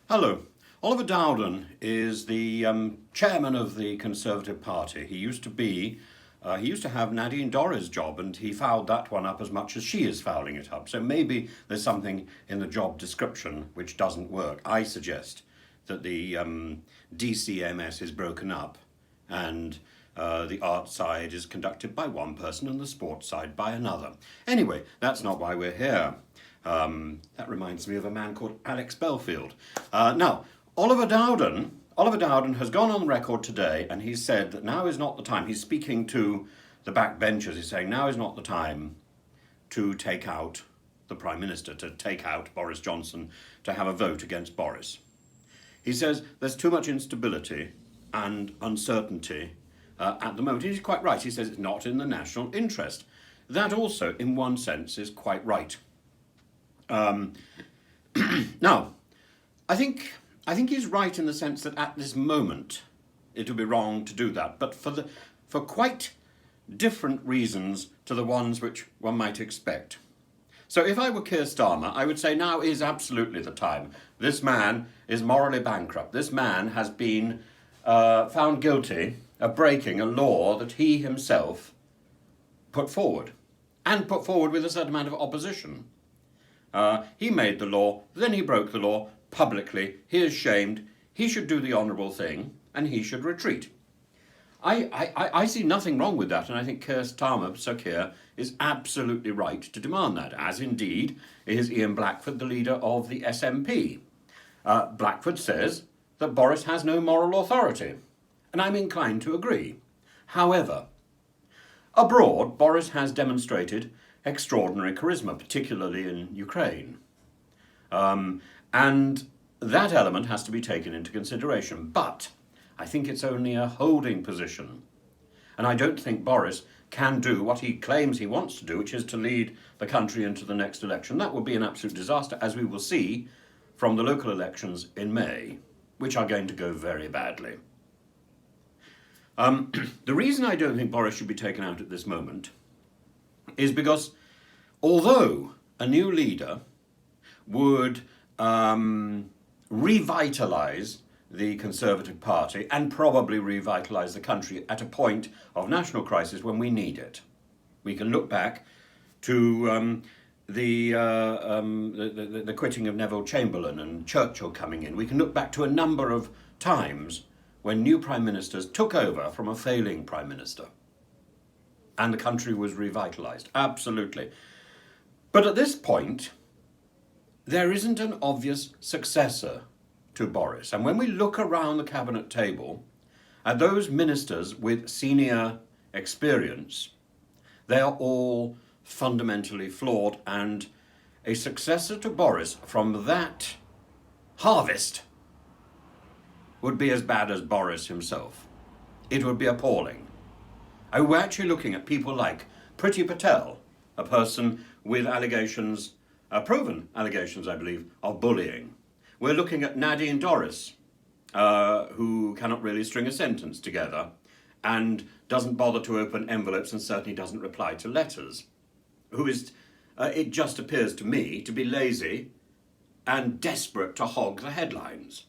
Hello. Oliver Dowden is the chairman of the Conservative Party. He used to have Nadine Dorries' job, and he fouled that one up as much as she is fouling it up. So maybe there's something in the job description which doesn't work. I suggest that the DCMS is broken up and the art side is conducted by one person and the sports side by another. Anyway, that's not why we're here. That reminds me of a man called Alex Belfield. Now, Oliver Dowden has gone on record today and he said that now is not the time. He's speaking to the backbenchers. He's saying now is not the time to take out the Prime Minister, to take out Boris Johnson, to have a vote against Boris. He says there's too much instability and uncertainty at the moment. He's quite right. He says it's not in the national interest. That also, in one sense, is quite right. Now, I think he's right in the sense that at this moment it would be wrong to do that, but for quite different reasons to the ones which one might expect. So if I were Keir Starmer, I would say now is absolutely the time. This man is morally bankrupt. This man has been found guilty of breaking a law that he himself put forward, and put forward with a certain amount of opposition. He made the law, then he broke the law publicly. He is shamed. He should do the honourable thing, and he should retreat. I see nothing wrong with that, and I think Keir Starmer, Sir Keir, is absolutely right to demand that, as indeed is Ian Blackford, the leader of the SNP. Blackford says that Boris has no moral authority, and I'm inclined to agree. However, abroad, Boris has demonstrated extraordinary charisma, particularly in Ukraine. And that element has to be taken into consideration. But I think it's only a holding position. And I don't think Boris can do what he claims he wants to do, which is to lead the country into the next election. That would be an absolute disaster, as we will see from the local elections in May, which are going to go very badly. The reason I don't think Boris should be taken out at this moment is because although a new leader would revitalise the Conservative Party and probably revitalise the country at a point of national crisis when we need it. We can look back to the quitting of Neville Chamberlain and Churchill coming in. We can look back to a number of times when new prime ministers took over from a failing prime minister and the country was revitalised. Absolutely. But at this point, there isn't an obvious successor to Boris. And when we look around the cabinet table at those ministers with senior experience, they are all fundamentally flawed, and a successor to Boris from that harvest would be as bad as Boris himself. It would be appalling. We're actually looking at people like Priti Patel, a person with allegations, proven allegations, I believe, of bullying. We're looking at Nadine Dorries, who cannot really string a sentence together and doesn't bother to open envelopes and certainly doesn't reply to letters, who is, it just appears to me, to be lazy and desperate to hog the headlines.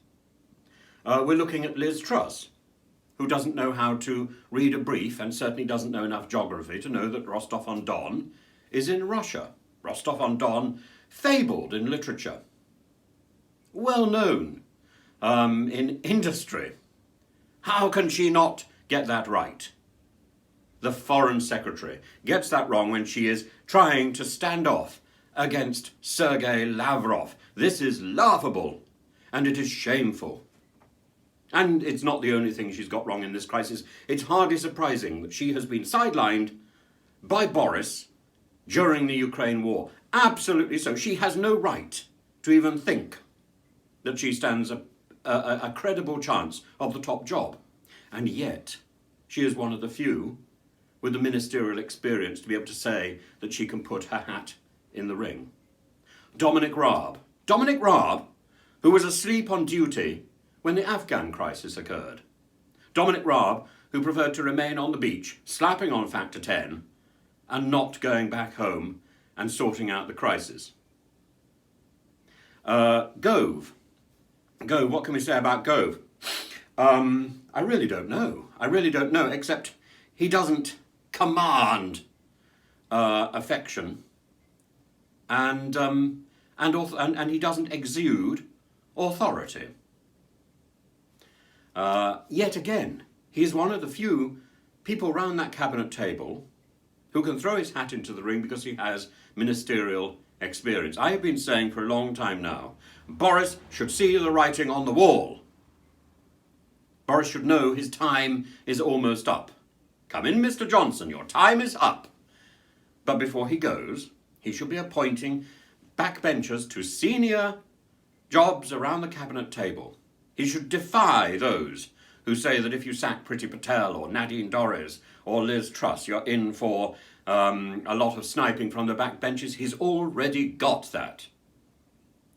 We're looking at Liz Truss, who doesn't know how to read a brief and certainly doesn't know enough geography to know that Rostov-on-Don is in Russia. Rostov-on-Don, fabled in literature, well known in industry. How can she not get that right? The Foreign Secretary gets that wrong when she is trying to stand off against Sergei Lavrov. This is laughable, and it is shameful. And it's not the only thing she's got wrong in this crisis. It's hardly surprising that she has been sidelined by Boris during the Ukraine war. Absolutely so. She has no right to even think that she stands a credible chance of the top job. And yet, she is one of the few with the ministerial experience to be able to say that she can put her hat in the ring. Dominic Raab, who was asleep on duty when the Afghan crisis occurred. Dominic Raab, who preferred to remain on the beach, slapping on factor 10, and not going back home and sorting out the crisis. Gove, Gove, what can we say about Gove? I really don't know. I really don't know, except he doesn't command affection, and he doesn't exude authority. Yet again, he's one of the few people round that cabinet table who can throw his hat into the ring because he has ministerial experience. I have been saying for a long time now, Boris should see the writing on the wall. Boris should know his time is almost up. Come in, Mr. Johnson, your time is up. But before he goes, he should be appointing backbenchers to senior jobs around the cabinet table. He should defy those who say that if you sack Priti Patel or Nadine Dorries or Liz Truss, you're in for a lot of sniping from the backbenches. He's already got that.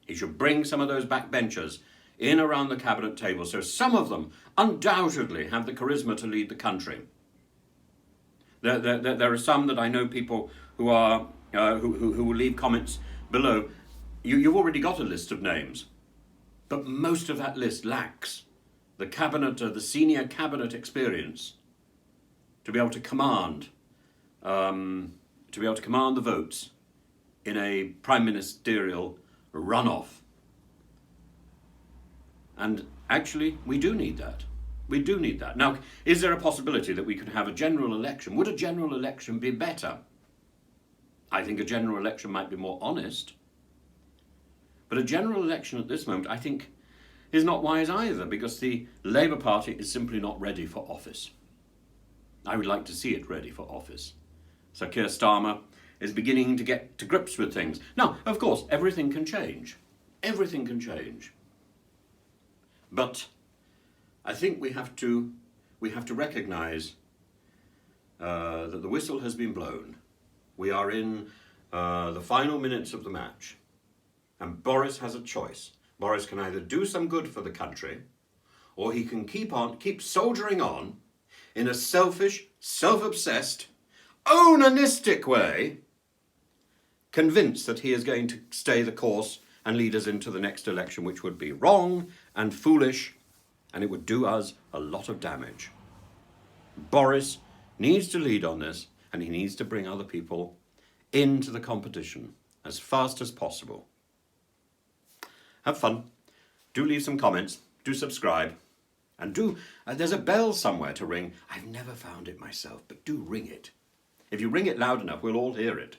He should bring some of those backbenchers in around the cabinet table, so some of them undoubtedly have the charisma to lead the country. There are some that I know, people who are who will leave comments below. You've already got a list of names, but most of that list lacks the cabinet, the senior cabinet experience to be able to command the votes in a prime ministerial runoff. And actually, we do need that. We do need that. Now, is there a possibility that we could have a general election? Would a general election be better? I think a general election might be more honest. But a general election at this moment, I think, is not wise either, because the Labour Party is simply not ready for office. I would like to see it ready for office. Sir Keir Starmer is beginning to get to grips with things. Now, of course, everything can change. Everything can change. But I think we have to recognise that the whistle has been blown. We are in the final minutes of the match, and Boris has a choice. Boris can either do some good for the country, or he can keep soldiering on in a selfish, self-obsessed, onanistic way, convinced that he is going to stay the course and lead us into the next election, which would be wrong and foolish, and it would do us a lot of damage. Boris needs to lead on this, and he needs to bring other people into the competition as fast as possible. Have fun. Do leave some comments. Do subscribe. And there's a bell somewhere to ring. I've never found it myself, but do ring it. If you ring it loud enough, we'll all hear it.